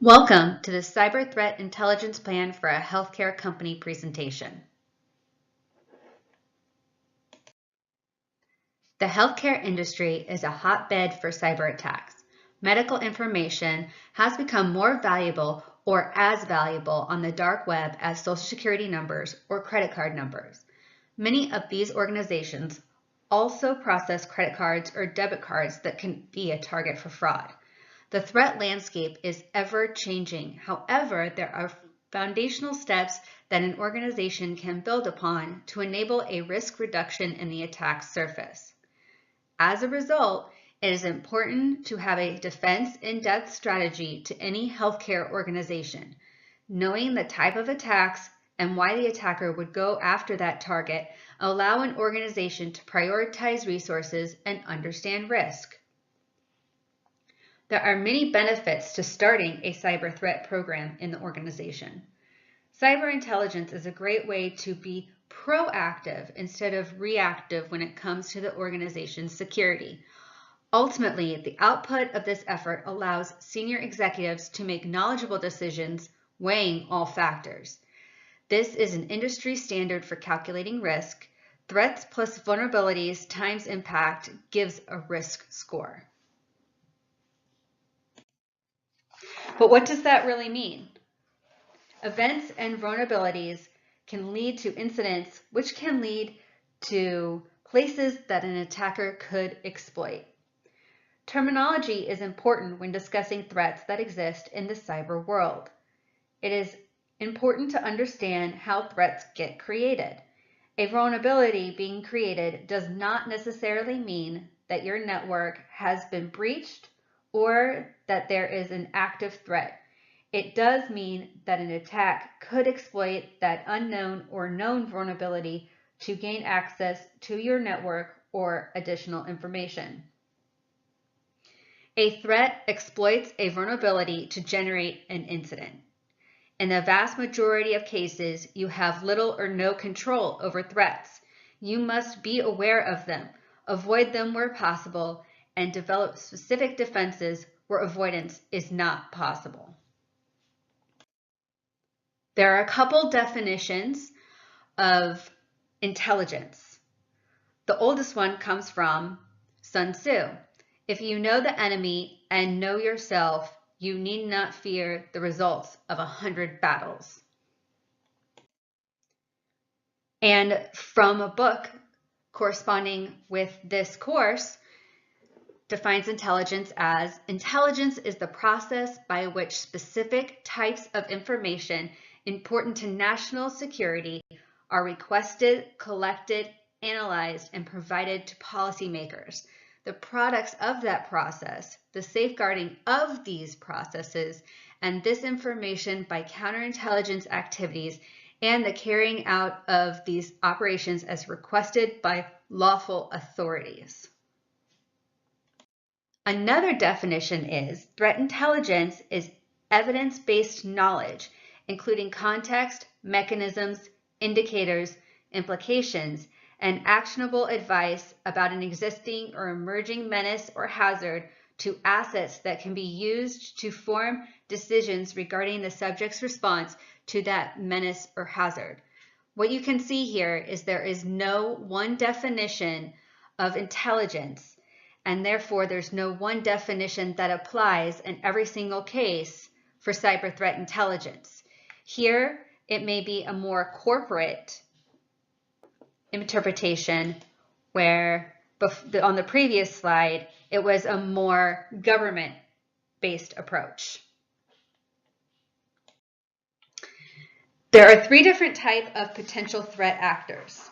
Welcome to the Cyber Threat Intelligence Plan for a Healthcare Company presentation. The healthcare industry is a hotbed for cyber attacks. Medical information has become more valuable or as valuable on the dark web as social security numbers or credit card numbers. Many of these organizations also process credit cards or debit cards that can be a target for fraud. The threat landscape is ever-changing. However, there are foundational steps that an organization can build upon to enable a risk reduction in the attack surface. As a result, it is important to have a defense in-depth strategy to any healthcare organization. Knowing the type of attacks and why the attacker would go after that target allow an organization to prioritize resources and understand risk. There are many benefits to starting a cyber threat program in the organization. Cyber intelligence is a great way to be proactive instead of reactive when it comes to the organization's security. Ultimately, the output of this effort allows senior executives to make knowledgeable decisions, weighing all factors. This is an industry standard for calculating risk. Threats plus vulnerabilities times impact gives a risk score. But what does that really mean? Events and vulnerabilities can lead to incidents, which can lead to places that an attacker could exploit. Terminology is important when discussing threats that exist in the cyber world. It is important to understand how threats get created. A vulnerability being created does not necessarily mean that your network has been breached or that there is an active threat. It does mean that an attack could exploit that unknown or known vulnerability to gain access to your network or additional information. A threat exploits a vulnerability to generate an incident. In the vast majority of cases, you have little or no control over threats. You must be aware of them, avoid them where possible, and develop specific defenses where avoidance is not possible. There are a couple definitions of intelligence. The oldest one comes from Sun Tzu. If you know the enemy and know yourself, you need not fear the results of 100 battles. And from a book corresponding with this course, defines intelligence as intelligence is the process by which specific types of information important to national security are requested, collected, analyzed, and provided to policymakers. The products of that process, the safeguarding of these processes, and this information by counterintelligence activities, and the carrying out of these operations as requested by lawful authorities. Another definition is threat intelligence is evidence-based knowledge, including context, mechanisms, indicators, implications, and actionable advice about an existing or emerging menace or hazard to assets that can be used to form decisions regarding the subject's response to that menace or hazard. What you can see here is there is no one definition of intelligence, and therefore there's no one definition that applies in every single case for cyber threat intelligence. Here, it may be a more corporate interpretation, where on the previous slide, it was a more government-based approach. There are three different types of potential threat actors.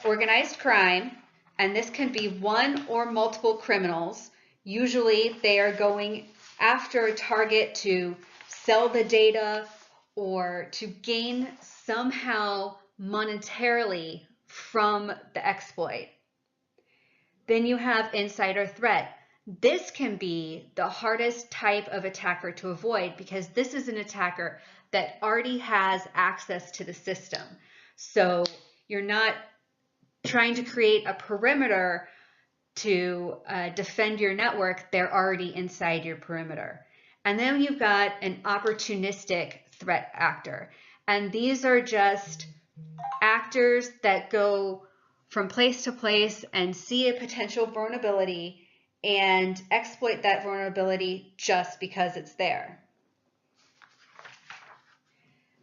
Organized crime, and this can be one or multiple criminals. Usually they are going after a target to sell the data or to gain somehow monetarily from the exploit. Then you have insider threat. This can be the hardest type of attacker to avoid because this is an attacker that already has access to the system. So you're not trying to create a perimeter to defend your network. They're already inside your perimeter. And then you've got an opportunistic threat actor. And these are just actors that go from place to place and see a potential vulnerability and exploit that vulnerability just because it's there.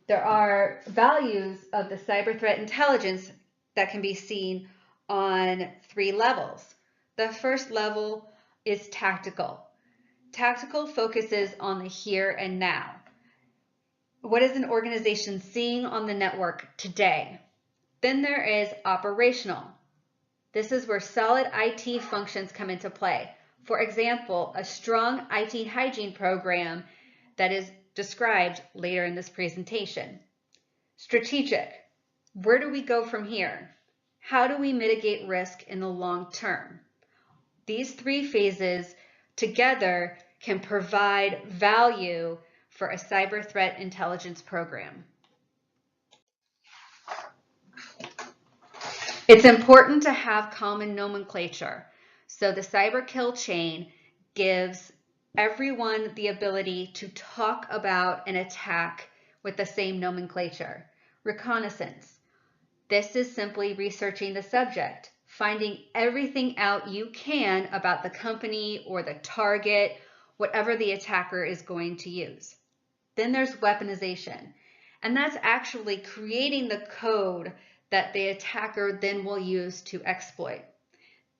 There are values of the cyber threat intelligence that can be seen on 3 levels. The first level is tactical. Tactical focuses on the here and now. What is an organization seeing on the network today? Then there is operational. This is where solid IT functions come into play. For example, a strong IT hygiene program that is described later in this presentation. Strategic. Where do we go from here? How do we mitigate risk in the long term? These 3 phases together can provide value for a cyber threat intelligence program. It's important to have common nomenclature. So the cyber kill chain gives everyone the ability to talk about an attack with the same nomenclature. Reconnaissance. This is simply researching the subject, finding everything out you can about the company or the target, whatever the attacker is going to use. Then there's weaponization, and that's actually creating the code that the attacker then will use to exploit.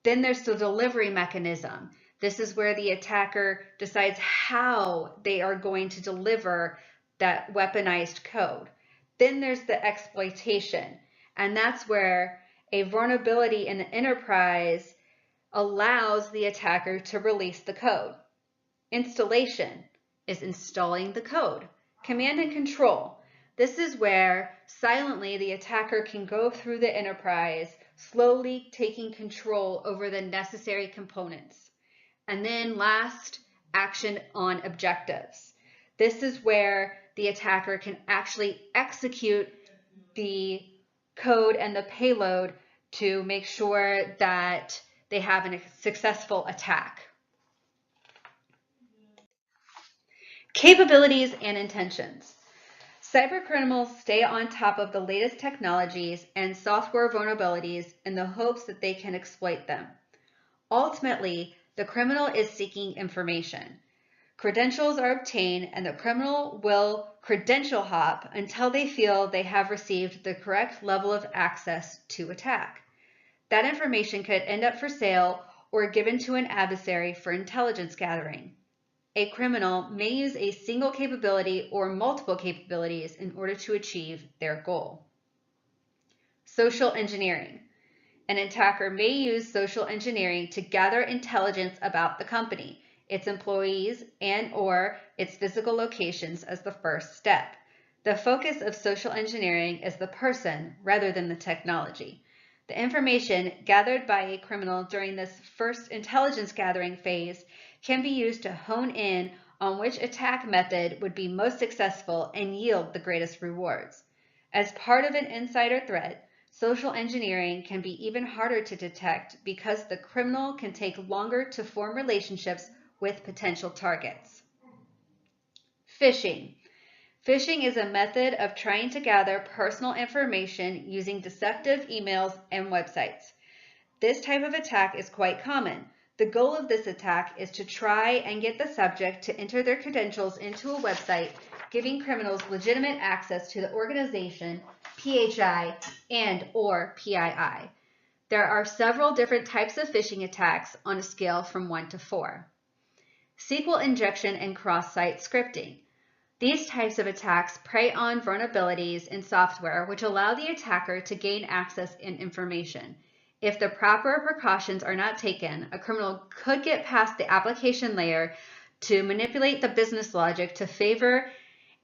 Then there's the delivery mechanism. This is where the attacker decides how they are going to deliver that weaponized code. Then there's the exploitation, and that's where a vulnerability in the enterprise allows the attacker to release the code. Installation is installing the code. Command and control. This is where silently the attacker can go through the enterprise, slowly taking control over the necessary components. And then last, action on objectives. This is where the attacker can actually execute the code and the payload to make sure that they have a successful attack. Capabilities and intentions. Cybercriminals stay on top of the latest technologies and software vulnerabilities in the hopes that they can exploit them. Ultimately, the criminal is seeking information. Credentials are obtained, and the criminal will credential hop until they feel they have received the correct level of access to attack. That information could end up for sale or given to an adversary for intelligence gathering. A criminal may use a single capability or multiple capabilities in order to achieve their goal. Social engineering. An attacker may use social engineering to gather intelligence about the company, its employees, and/or its physical locations as the first step. The focus of social engineering is the person rather than the technology. The information gathered by a criminal during this first intelligence gathering phase can be used to hone in on which attack method would be most successful and yield the greatest rewards. As part of an insider threat, social engineering can be even harder to detect because the criminal can take longer to form relationships with potential targets. Phishing. Phishing is a method of trying to gather personal information using deceptive emails and websites. This type of attack is quite common. The goal of this attack is to try and get the subject to enter their credentials into a website, giving criminals legitimate access to the organization, PHI, and/or PII. There are several different types of phishing attacks on a scale from 1 to 4. SQL injection and cross-site scripting. These types of attacks prey on vulnerabilities in software which allow the attacker to gain access and information. If the proper precautions are not taken, a criminal could get past the application layer to manipulate the business logic to favor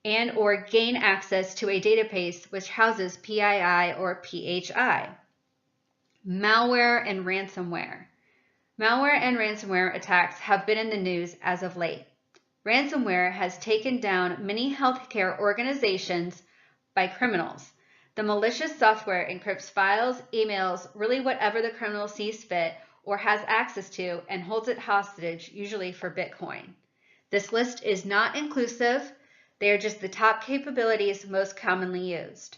and/or gain access to a database which houses PII or PHI. Malware and ransomware. Malware and ransomware attacks have been in the news as of late. Ransomware has taken down many healthcare organizations by criminals. The malicious software encrypts files, emails, really whatever the criminal sees fit or has access to, and holds it hostage, usually for Bitcoin. This list is not inclusive. They are just the top capabilities most commonly used.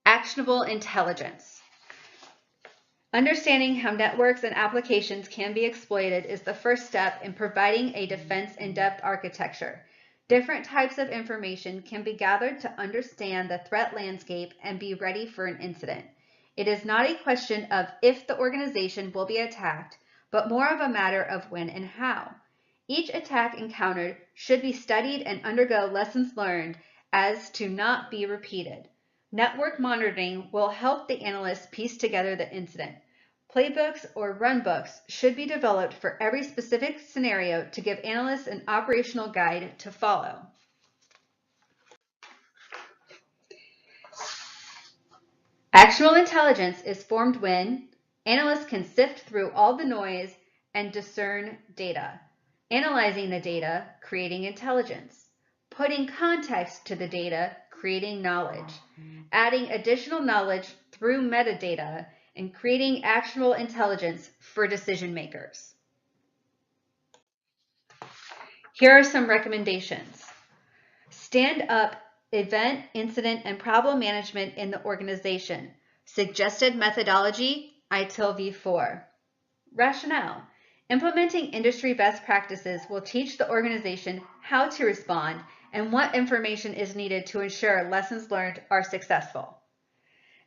Actionable intelligence. Understanding how networks and applications can be exploited is the first step in providing a defense in-depth architecture. Different types of information can be gathered to understand the threat landscape and be ready for an incident. It is not a question of if the organization will be attacked, but more of a matter of when and how. Each attack encountered should be studied and undergo lessons learned as to not be repeated. Network monitoring will help the analysts piece together the incident. Playbooks or runbooks should be developed for every specific scenario to give analysts an operational guide to follow. Actionable intelligence is formed when analysts can sift through all the noise and discern data, analyzing the data, creating intelligence, putting context to the data, creating knowledge, adding additional knowledge through metadata, and creating actionable intelligence for decision makers. Here are some recommendations. Stand up event, incident, and problem management in the organization. Suggested methodology, ITIL v4. Rationale. Implementing industry best practices will teach the organization how to respond and what information is needed to ensure lessons learned are successful.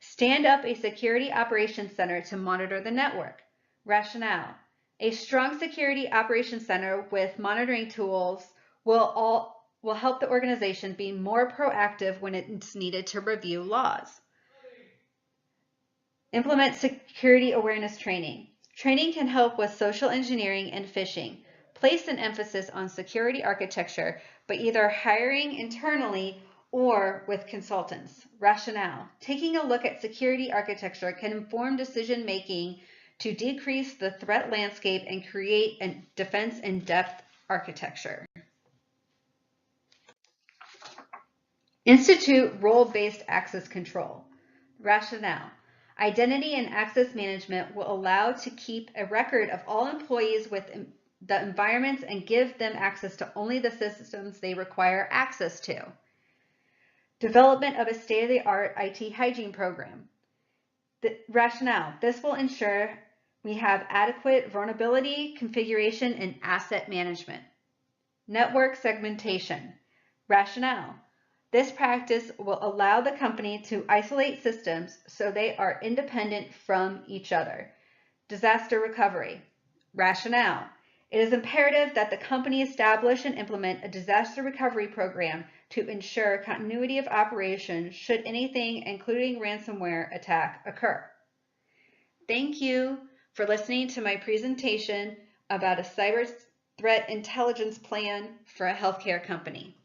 Stand up a security operations center to monitor the network. Rationale. A strong security operations center with monitoring tools will help the organization be more proactive when it's needed to review laws. Implement security awareness training. Training can help with social engineering and phishing. Place an emphasis on security architecture by either hiring internally or with consultants. Rationale. Taking a look at security architecture can inform decision making to decrease the threat landscape and create a defense in-depth architecture. Institute role-based access control. Rationale. Identity and access management will allow to keep a record of all employees with the environments and give them access to only the systems they require access to. Development of a state-of-the-art IT hygiene program. The rationale. This will ensure we have adequate vulnerability, configuration, and asset management. Network segmentation. Rationale. This practice will allow the company to isolate systems so they are independent from each other. Disaster recovery. Rationale. It is imperative that the company establish and implement a disaster recovery program to ensure continuity of operation should anything, including ransomware attack, occur. Thank you for listening to my presentation about a cyber threat intelligence plan for a healthcare company.